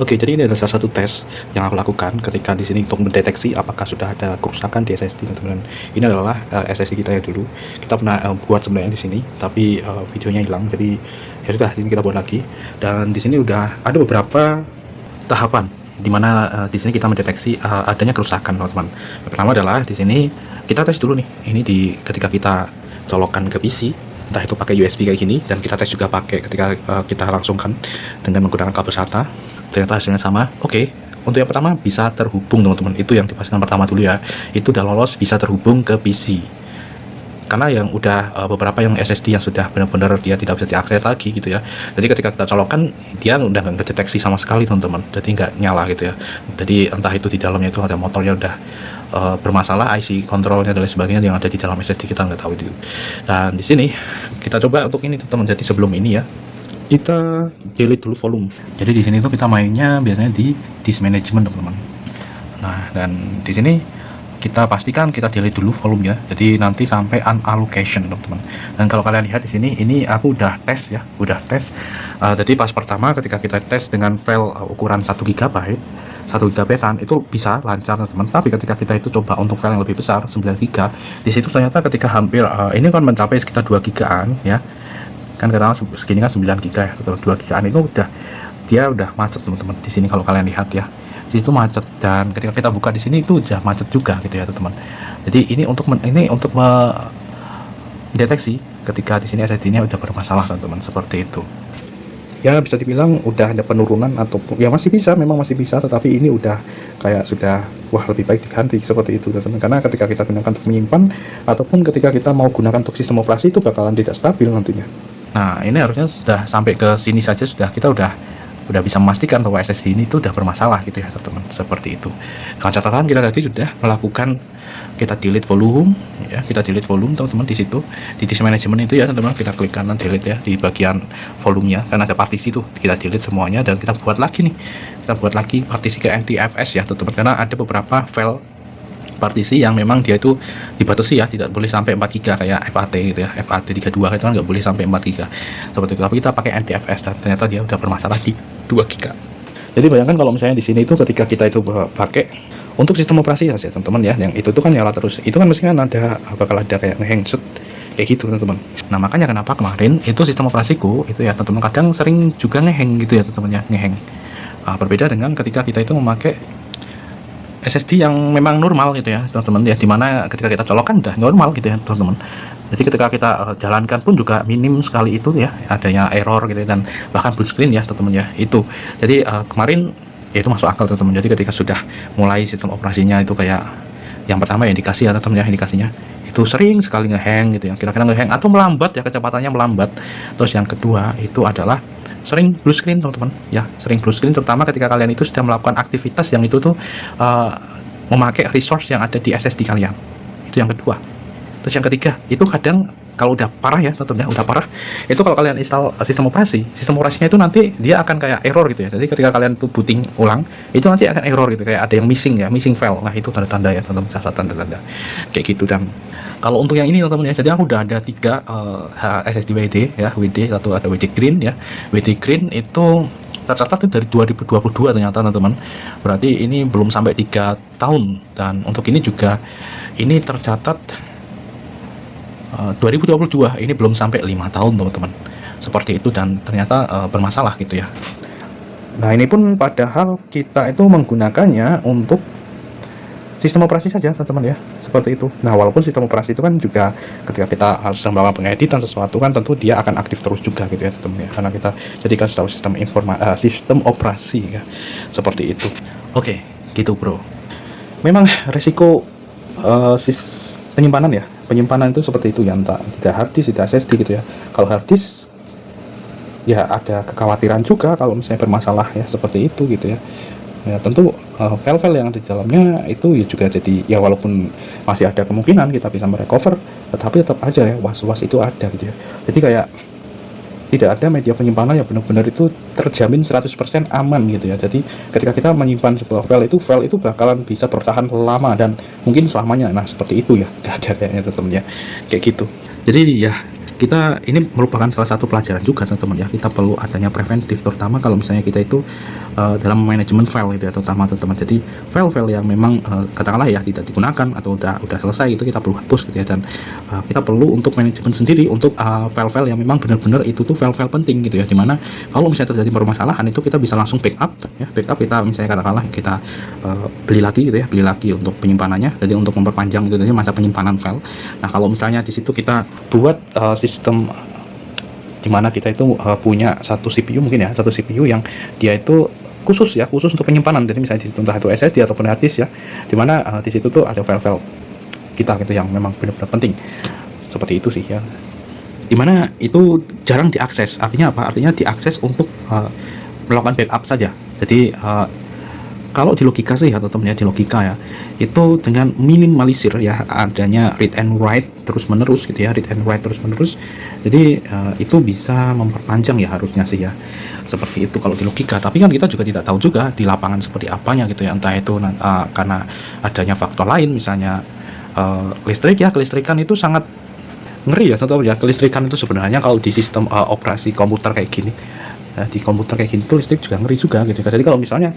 Oke, jadi ini adalah salah satu tes yang aku lakukan ketika di sini untuk mendeteksi apakah sudah ada kerusakan di SSD, teman-teman. Ini adalah SSD kita yang dulu. Kita pernah buat sebenarnya di sini, tapi videonya hilang. Jadi ya sudah, ini kita buat lagi. Dan di sini udah ada beberapa tahapan di mana di sini kita mendeteksi adanya kerusakan, teman-teman. Yang pertama adalah di sini kita tes dulu nih. Ini ketika kita colokkan ke PC, entah itu pakai USB kayak gini, dan kita tes juga pakai ketika kita langsungkan dengan menggunakan kabel SATA. Ternyata hasilnya sama. Oke, untuk yang pertama bisa terhubung, teman-teman. Itu yang dipastikan pertama dulu ya. Itu udah lolos, bisa terhubung ke PC. Karena yang udah beberapa yang SSD yang sudah benar-benar dia tidak bisa diakses lagi gitu ya. Jadi ketika kita colokkan, dia udah nggak deteksi sama sekali, teman-teman. Jadi nggak nyala gitu ya. Jadi entah itu di dalamnya itu ada motornya udah bermasalah, IC kontrolnya dan lain sebagainya yang ada di dalam SSD kita nggak tahu itu. Dan di sini kita coba untuk ini, teman-teman. Jadi sebelum ini ya, kita delete dulu volume. Jadi di sini tuh kita mainnya biasanya di disk management, teman-teman. Nah, dan di sini kita pastikan kita delete dulu volume ya. Jadi nanti sampai unallocation, teman-teman. Dan kalau kalian lihat di sini, ini aku udah tes ya, udah tes. Jadi pas pertama ketika kita tes dengan file ukuran 1 GB, 1 GB-an itu bisa lancar, teman-teman. Tapi ketika kita itu coba untuk file yang lebih besar, 9 GB, di situ ternyata ketika hampir ini kan mencapai sekitar 2 GB-an ya. Kan katakan segini kan 9 GB ya, 2 GB-an itu dia udah macet, teman-teman. Di sini kalau kalian lihat ya, di situ macet, dan ketika kita buka di sini itu udah macet juga gitu ya, teman-teman. Jadi ini untuk mendeteksi ketika di sini SSD-nya udah bermasalah, teman-teman, seperti itu. Ya bisa dibilang udah ada penurunan ataupun ya masih bisa, memang masih bisa, tetapi ini udah kayak sudah wah lebih baik diganti seperti itu, teman-teman. Karena ketika kita gunakan untuk menyimpan ataupun ketika kita mau gunakan untuk sistem operasi itu bakalan tidak stabil nantinya. Nah, ini harusnya sudah sampai ke sini saja kita udah bisa memastikan bahwa SSD ini tuh udah bermasalah gitu ya, teman-teman, seperti itu. Dengan catatan kita tadi sudah melakukan, kita delete volume ya, teman-teman, di situ di disk management itu ya, teman-teman, kita klik kanan delete ya di bagian volumenya, karena ada partisi tuh, kita delete semuanya dan kita buat lagi nih. Kita buat lagi partisi ke NTFS ya, teman-teman, karena ada beberapa file partisi yang memang dia itu dibatasi ya, tidak boleh sampai 4 GB kayak FAT gitu ya, FAT 32 itu kan nggak boleh sampai 4 GB seperti itu. Tapi kita pakai NTFS dan ternyata dia udah bermasalah di 2 GB. Jadi bayangkan kalau misalnya di sini itu ketika kita itu pakai untuk sistem operasi ya, teman-teman ya, yang itu tuh kan nyala terus, itu kan mesti kan bakal ada kayak ngehang kayak gitu, teman-teman. Nah, makanya kenapa kemarin itu sistem operasiku itu ya, teman-teman, kadang sering juga ngehang gitu ya, teman-teman ya, ngehang. Berbeda dengan ketika kita itu memakai SSD yang memang normal gitu ya, teman-teman ya, dimana ketika kita colokkan udah normal gitu ya, teman-teman. Jadi ketika kita jalankan pun juga minim sekali itu ya, adanya error gitu, dan bahkan blue screen ya, teman-teman ya, itu. Jadi kemarin ya itu masuk akal, teman-teman. Jadi ketika sudah mulai sistem operasinya itu kayak yang pertama ya, indikasi ya, teman-teman ya, indikasinya itu sering sekali ngehang gitu ya, kira-kira ngehang atau melambat ya, kecepatannya melambat. Terus yang kedua itu adalah sering blue screen, teman-teman ya, sering blue screen, terutama ketika kalian itu sudah melakukan aktivitas yang itu tuh memakai resource yang ada di SSD kalian. Itu yang kedua. Terus yang ketiga itu kadang kalau udah parah ya, teman-teman ya, udah parah itu kalau kalian install sistem operasinya itu nanti dia akan kayak error gitu ya. Jadi ketika kalian tuh booting ulang itu nanti akan error gitu, kayak ada yang missing ya, missing file. Nah, itu tanda-tanda ya, teman-teman, tanda-tanda kayak gitu. Dan kalau untuk yang ini, teman-teman ya, jadi aku udah ada 3 SSD WD ya, WD satu, ada WD Green ya. WD Green itu tercatat itu dari 2022 ternyata, teman-teman. Berarti ini belum sampai 3 tahun. Dan untuk ini juga ini tercatat 2022, ini belum sampai 5 tahun, teman-teman, seperti itu. Dan ternyata bermasalah gitu ya. Nah, ini pun padahal kita itu menggunakannya untuk sistem operasi saja, teman-teman ya, seperti itu. Nah, walaupun sistem operasi itu kan juga ketika kita harus melakukan pengeditan sesuatu kan tentu dia akan aktif terus juga gitu ya, teman-teman ya, karena kita jadikan sistem operasi ya, seperti itu. Oke, gitu bro. Memang resiko penyimpanan itu seperti itu ya, entah tidak hard disk, tidak SSD gitu ya. Kalau hard disk ya ada kekhawatiran juga kalau misalnya bermasalah ya, seperti itu gitu ya. Ya tentu file-file yang ada di dalamnya itu ya juga jadi ya, walaupun masih ada kemungkinan kita bisa merecover, tetapi tetap aja ya was-was itu ada gitu ya. Jadi kayak tidak ada media penyimpanan yang benar-benar itu terjamin 100% aman gitu ya. Jadi ketika kita menyimpan sebuah file itu bakalan bisa bertahan lama dan mungkin selamanya. Nah, seperti itu ya kayaknya, teman-teman ya, kayak gitu. Jadi ya kita ini merupakan salah satu pelajaran juga teman-teman ya, kita perlu adanya preventif, terutama kalau misalnya kita itu dalam manajemen file gitu ya, terutama teman-teman. Jadi file-file yang memang katakanlah ya tidak digunakan atau udah selesai itu kita perlu hapus gitu ya, dan kita perlu untuk manajemen sendiri untuk file-file yang memang benar-benar itu tuh file-file penting gitu ya, dimana kalau misalnya terjadi permasalahan itu kita bisa langsung backup ya, backup kita misalnya katakanlah kita beli lagi gitu ya, beli lagi untuk penyimpanannya, jadi untuk memperpanjang itu tadi masa penyimpanan file. Nah kalau misalnya di situ kita buat sistem dimana kita itu punya satu CPU mungkin ya, satu CPU yang dia itu khusus untuk penyimpanan. Jadi misalnya di situ entah itu SSD ataupun hard disk ya, dimana di situ tuh ada file-file kita gitu yang memang benar-benar penting, seperti itu sih ya, dimana itu jarang diakses. Artinya apa? Artinya diakses untuk melakukan backup saja. Jadi kalau di logika sih ya teman-teman ya, di logika ya, itu dengan minimalisir ya adanya read and write terus menerus gitu ya, read and write terus menerus, jadi itu bisa memperpanjang ya harusnya sih ya, seperti itu kalau di logika. Tapi kan kita juga tidak tahu juga di lapangan seperti apanya gitu ya, entah itu karena adanya faktor lain, misalnya listrik ya, kelistrikan itu sangat ngeri ya teman-teman ya. Kelistrikan itu sebenarnya kalau di sistem operasi komputer kayak gini, di komputer kayak gini tuh listrik juga ngeri juga gitu. Jadi kalau misalnya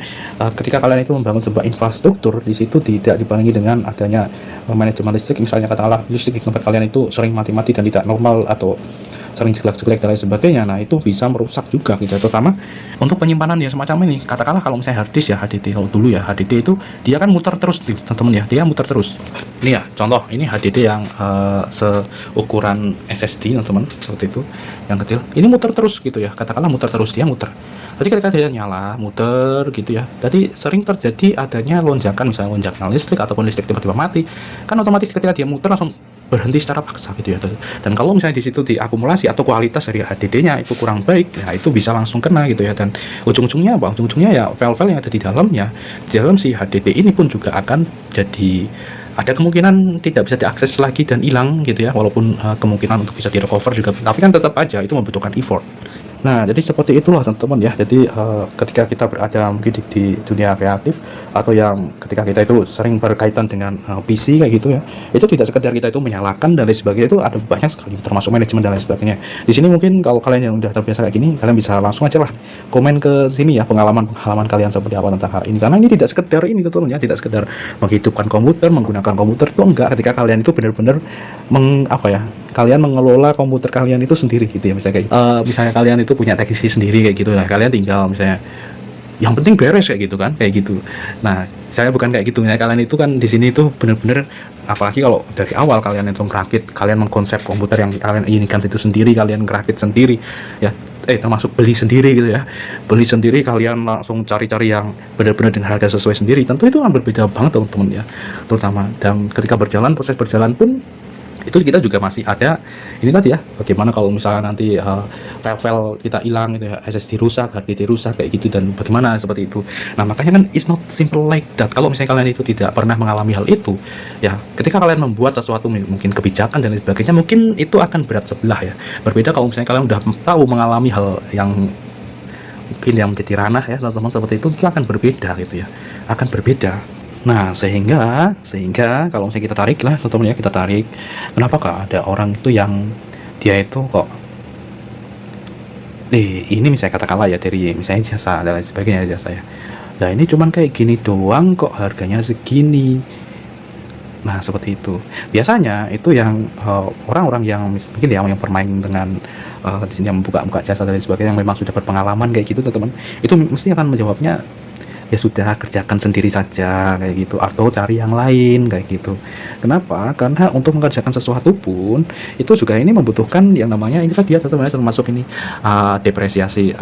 ketika kalian itu membangun sebuah infrastruktur, di situ tidak dibarengi dengan adanya manajemen listrik, misalnya katakanlah listrik di tempat kalian itu sering mati-mati dan tidak normal atau sering jelek-jelek dan lain sebagainya, nah itu bisa merusak juga gitu, terutama untuk penyimpanan ya semacam ini. Katakanlah kalau misalnya hard disk ya, HDD, kalau dulu ya HDD itu dia kan muter terus teman-teman ya, dia muter terus. Ini ya contoh, ini HDD yang seukuran SSD teman-teman, seperti itu yang kecil, ini muter terus gitu ya, katakanlah muter terus, dia muter. Jadi ketika dia nyala muter gitu ya, jadi sering terjadi adanya lonjakan, misalnya lonjakan listrik ataupun listrik tiba-tiba mati, kan otomatis ketika dia muter langsung berhenti secara paksa gitu ya. Dan kalau misalnya di situ diakumulasi atau kualitas dari HDD-nya itu kurang baik, ya itu bisa langsung kena gitu ya. Dan ujung-ujungnya apa? Ujung-ujungnya ya file-file yang ada di dalamnya, di dalam si HDD ini pun juga akan jadi ada kemungkinan tidak bisa diakses lagi dan hilang gitu ya. Walaupun kemungkinan untuk bisa direcover juga, tapi kan tetap aja itu membutuhkan effort. Nah, jadi seperti itulah teman-teman ya. Jadi ketika kita berada mungkin di dunia kreatif, atau yang ketika kita itu sering berkaitan dengan PC kayak gitu ya, itu tidak sekedar kita itu menyalakan dan lain sebagainya, itu ada banyak sekali termasuk manajemen dan lain sebagainya. Di sini mungkin kalau kalian yang udah terbiasa kayak gini, kalian bisa langsung aja lah komen ke sini ya, pengalaman kalian seperti apa tentang hal ini, karena ini tidak sekedar ini teman-teman ya, tidak sekedar menghidupkan komputer, menggunakan komputer itu enggak. Ketika kalian itu benar-benar kalian mengelola komputer kalian itu sendiri gitu ya, misalnya kayak misalnya kalian itu punya teknisi sendiri kayak gitu, nah kalian tinggal misalnya yang penting beres kayak gitu kan, kayak gitu. Nah saya bukan kayak gitu ya, kalian itu kan di sini itu bener-bener, apalagi kalau dari awal kalian itu ngerakit, kalian mengkonsep komputer yang kalian inginkan itu sendiri, kalian ngerakit sendiri ya, termasuk beli sendiri gitu ya, beli sendiri, kalian langsung cari-cari yang benar-benar dengan harga sesuai sendiri, tentu itu akan berbeda banget teman-teman ya, terutama. Dan ketika proses berjalan pun itu kita juga masih ada ini tadi ya, bagaimana kalau misalnya nanti file-file kita hilang gitu ya, SSD rusak, HDD rusak kayak gitu, dan bagaimana seperti itu. Nah makanya kan it's not simple like that. Kalau misalnya kalian itu tidak pernah mengalami hal itu ya, ketika kalian membuat sesuatu mungkin kebijakan dan lain sebagainya, mungkin itu akan berat sebelah ya. Berbeda kalau misalnya kalian udah tahu mengalami hal yang mungkin yang menjadi ranah ya teman-teman, seperti itu akan berbeda gitu ya, akan berbeda. Nah sehingga kalau misalnya kita tarik lah teman-teman ya, kita tarik, kenapa kok ada orang itu yang dia itu kok ini misalnya katakanlah ya dari misalnya jasa dan lain sebagainya, jasa ya, nah ini cuman kayak gini doang kok harganya segini. Nah seperti itu biasanya itu yang orang-orang yang mungkin yang bermain dengan yang membuka jasa dan lain sebagainya, yang memang sudah berpengalaman kayak gitu teman-teman, itu mesti akan menjawabnya ya sudah, kerjakan sendiri saja kayak gitu, atau cari yang lain kayak gitu. Kenapa? Karena untuk mengerjakan sesuatu pun itu juga ini membutuhkan yang namanya ini tadi ya teman-teman, termasuk ini depresiasi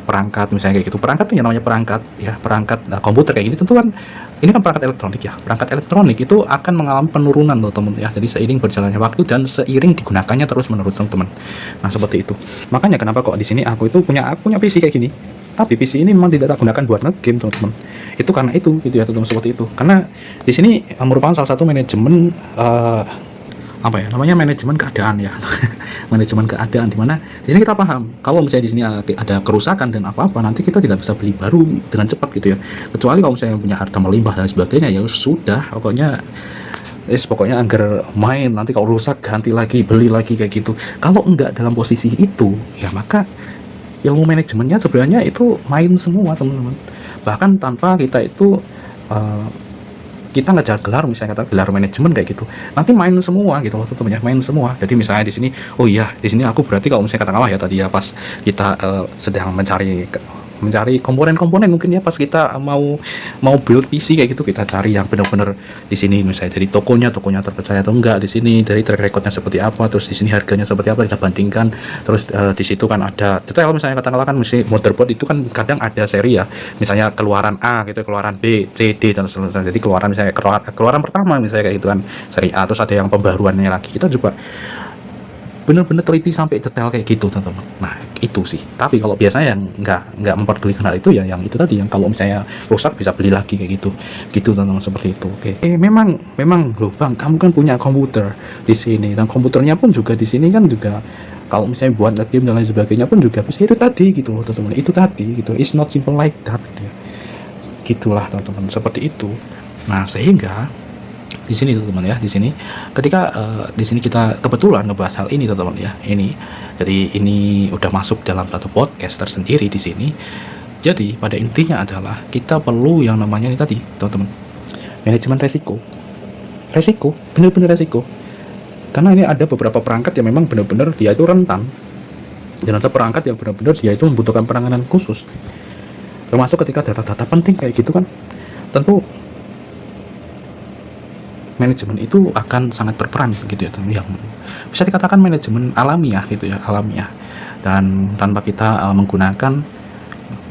perangkat misalnya kayak gitu. Perangkat itu yang namanya perangkat ya, perangkat komputer kayak gini tentu kan ini kan perangkat elektronik ya. Perangkat elektronik itu akan mengalami penurunan loh teman ya. Jadi seiring berjalannya waktu dan seiring digunakannya terus menerus teman. Nah seperti itu. Makanya kenapa kok di sini aku punya PC kayak gini. Tapi PC ini memang tidak tak gunakan buat nge-game teman-teman. Itu karena itu gitu ya teman-teman, seperti itu. Karena di sini merupakan salah satu manajemen manajemen keadaan ya. Manajemen keadaan, di mana di sini kita paham kalau misalnya di sini ada kerusakan dan apa-apa, nanti kita tidak bisa beli baru dengan cepat gitu ya. Kecuali kalau misalnya punya harta melimpah dan sebagainya, ya sudah pokoknya Pokoknya agar main, nanti kalau rusak ganti lagi, beli lagi kayak gitu. Kalau enggak dalam posisi itu, ya maka ilmu manajemennya sebenarnya itu main semua teman-teman. Bahkan tanpa kita itu uh, kita ngejar gelar, misalnya kata gelar manajemen kayak gitu, nanti main semua gitu loh teman-teman ya, main semua. Jadi misalnya di sini, oh iya di sini aku berarti kalau misalnya katakanlah ya tadi ya pas kita sedang mencari komponen-komponen mungkin ya, pas kita mau build PC kayak gitu, kita cari yang benar-benar di sini misalnya dari tokonya terpercaya atau enggak, di sini dari track recordnya seperti apa, terus di sini harganya seperti apa, kita bandingkan. Terus di situ kan ada detail, misalnya katakanlah kan mesti motherboard itu kan kadang ada seri ya, misalnya keluaran A gitu, keluaran B, C, D dan seterusnya. Jadi keluaran misalnya keluaran pertama misalnya kayak gitu kan seri A, terus ada yang pembaruannya lagi, kita juga bener-bener teliti sampai detail kayak gitu teman-teman. Nah itu sih, tapi kalau biasanya yang nggak memperdulikan hal itu ya, yang itu tadi, yang kalau misalnya rusak bisa beli lagi kayak gitu teman-teman, seperti itu. Oke, memang loh bang, kamu kan punya komputer di sini, dan komputernya pun juga di sini kan juga kalau misalnya buat game dan lain sebagainya pun juga bisa, itu tadi gitu loh teman-teman, itu tadi gitu, it's not simple like that gitu ya, gitulah teman-teman, seperti itu. Nah sehingga di sini teman-teman ya, di sini ketika di sini kita kebetulan ngebahas hal ini teman-teman ya, ini jadi ini udah masuk dalam satu podcast tersendiri di sini. Jadi pada intinya adalah kita perlu yang namanya ini tadi teman-teman, manajemen resiko, bener-bener resiko, karena ini ada beberapa perangkat yang memang benar-benar dia itu rentan, dan ada perangkat yang benar-benar dia itu membutuhkan penanganan khusus, termasuk ketika data-data penting kayak gitu kan, tentu manajemen itu akan sangat berperan gitu ya, yang bisa dikatakan manajemen alamiah gitu ya, alamiah, dan tanpa kita menggunakan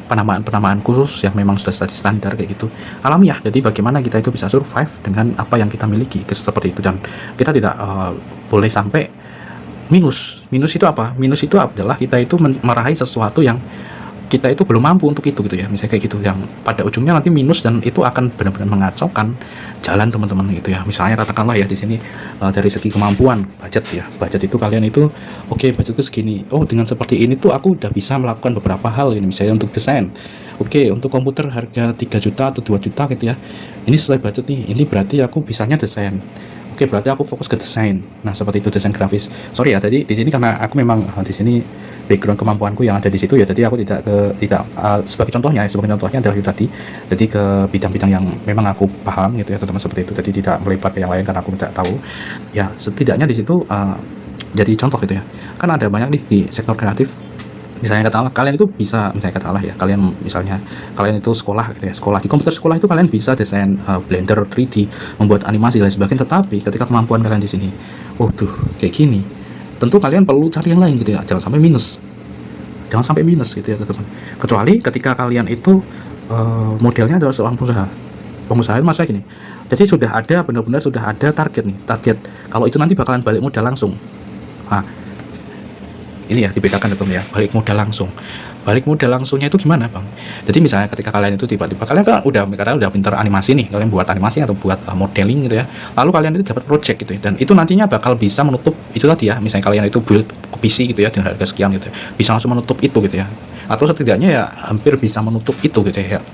penamaan khusus yang memang sudah standar kayak gitu, alamiah. Jadi bagaimana kita itu bisa survive dengan apa yang kita miliki seperti itu, dan kita tidak boleh sampai minus itu apa? Minus itu adalah kita itu meraih sesuatu yang kita itu belum mampu untuk itu gitu ya, misalnya kayak gitu, yang pada ujungnya nanti minus, dan itu akan benar-benar mengacaukan jalan teman-teman gitu ya. Misalnya katakanlah ya di sini dari segi kemampuan budget ya, budget itu kalian itu oke, budgetku segini, oh dengan seperti ini tuh aku udah bisa melakukan beberapa hal ini, misalnya untuk desain, oke untuk komputer harga 3 juta atau 2 juta gitu ya, ini sesuai budget nih, ini berarti aku bisanya desain. Oke, berarti aku fokus ke desain. Nah, seperti itu, desain grafis. Sorry ya, tadi di sini karena aku memang di sini background kemampuanku yang ada di situ ya, jadi aku tidak sebagai contohnya adalah itu tadi. Jadi ke bidang-bidang yang memang aku paham gitu ya, teman-teman, seperti itu. Jadi tidak melebar ke yang lain karena aku tidak tahu. Ya, setidaknya di situ jadi contoh gitu ya. Kan ada banyak nih di sektor kreatif. Misalnya katakanlah kalian itu bisa, misalnya katakanlah ya, kalian itu sekolah gitu ya, sekolah di komputer sekolah itu kalian bisa desain Blender 3D, membuat animasi dan lain sebagainya. Tetapi ketika kemampuan kalian di sini, kayak gini, tentu kalian perlu cari yang lain gitu ya, jangan sampai minus gitu ya teman-teman. Kecuali ketika kalian itu modelnya adalah seorang pengusaha masa gini, jadi benar-benar sudah ada target kalau itu nanti bakalan balik modal langsung. Nah ini ya dibedakan teman ya, balik modal langsungnya itu gimana bang? Jadi misalnya ketika kalian itu tiba-tiba kalian kan udah pinter animasi nih, kalian buat animasi atau buat modeling gitu ya, lalu kalian itu dapat project gitu ya, dan itu nantinya bakal bisa menutup itu tadi ya, misalnya kalian itu build PC gitu ya dengan harga sekian gitu ya, bisa langsung menutup itu gitu ya, atau setidaknya ya hampir bisa menutup itu gitu ya.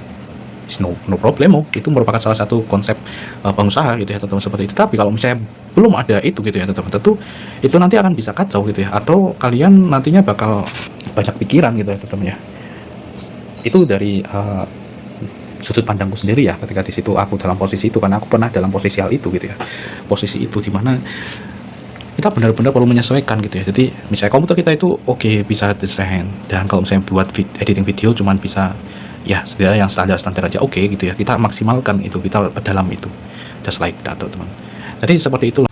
No problem, itu merupakan salah satu konsep pengusaha gitu ya teman-teman, seperti itu. Tapi kalau misalnya belum ada itu gitu ya teman-teman, tentu itu nanti akan bisa kacau gitu ya, atau kalian nantinya bakal banyak pikiran gitu ya teman-teman ya. Itu dari sudut pandangku sendiri ya, ketika di situ aku dalam posisi itu, karena aku pernah dalam posisi hal itu gitu ya, posisi itu dimana kita benar-benar perlu menyesuaikan gitu ya. Jadi misalnya komputer kita itu bisa desain, dan kalau misalnya buat editing video cuman bisa ya setidaknya yang standar aja gitu ya, kita maksimalkan itu, kita dalam itu, just like that teman-teman. Jadi seperti itulah.